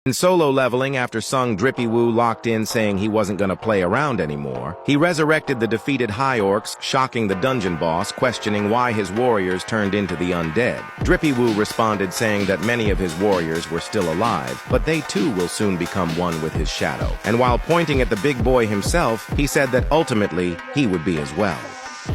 In solo leveling, after Sung Drippy Woo locked in saying he wasn't gonna play around anymore, he resurrected the defeated High Orcs, shocking the dungeon boss, questioning why his warriors turned into the undead. Drippy Woo responded saying that many of his warriors were still alive, but they too will soon become one with his shadow. And while pointing at the big boy himself, he said that ultimately he would be as well.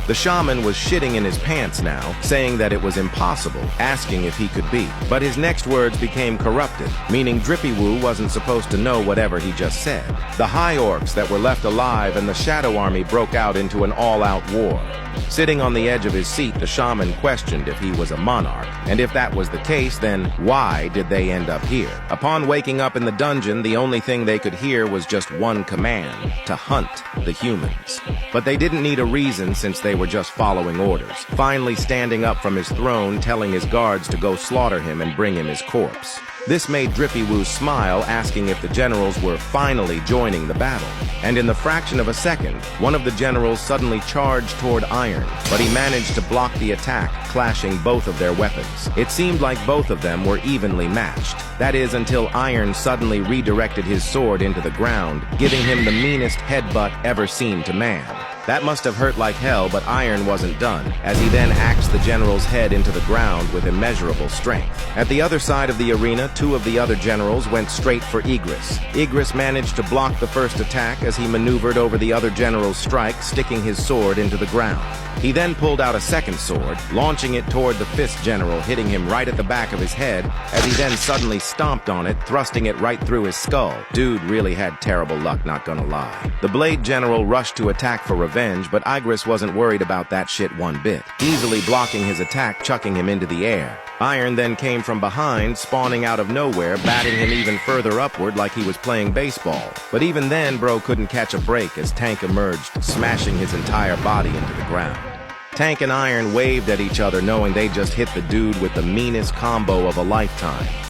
The shaman was shitting in his pants now, saying that it was impossible, asking if he could be. But his next words became corrupted, meaning Drippy Woo wasn't supposed to know whatever he just said. The High Orcs that were left alive and the Shadow Army broke out into an all-out war. Sitting on the edge of his seat, the shaman questioned if he was a monarch, and if that was the case, then why did they end up here? Upon waking up in the dungeon, the only thing they could hear was just one command: to hunt the humans. But they didn't need a reason since they were just following orders, finally standing up from his throne, telling his guards to go slaughter him and bring him his corpse. This made Drippy Woo smile, asking if the generals were finally joining the battle. And in the fraction of a second, one of the generals suddenly charged toward Iron, but he managed to block the attack, clashing both of their weapons. It seemed like both of them were evenly matched. That is, until Iron suddenly redirected his sword into the ground, giving him the meanest headbutt ever seen to man. That must have hurt like hell, but Iron wasn't done, as he then axed the general's head into the ground with immeasurable strength. At the other side of the arena, two of the other generals went straight for Igris. Igris managed to block the first attack as he maneuvered over the other general's strike, sticking his sword into the ground. He then pulled out a second sword, launching it toward the fifth general, hitting him right at the back of his head, as he then suddenly stomped on it, thrusting it right through his skull. Dude really had terrible luck, not gonna lie. The Blade General rushed to attack for revenge, but Igris wasn't worried about that shit one bit, easily blocking his attack, chucking him into the air. Iron then came from behind, spawning out of nowhere, batting him even further upward like he was playing baseball. But even then, bro couldn't catch a break as Tank emerged, smashing his entire body into the ground. Tank and Iron waved at each other, knowing they just hit the dude with the meanest combo of a lifetime.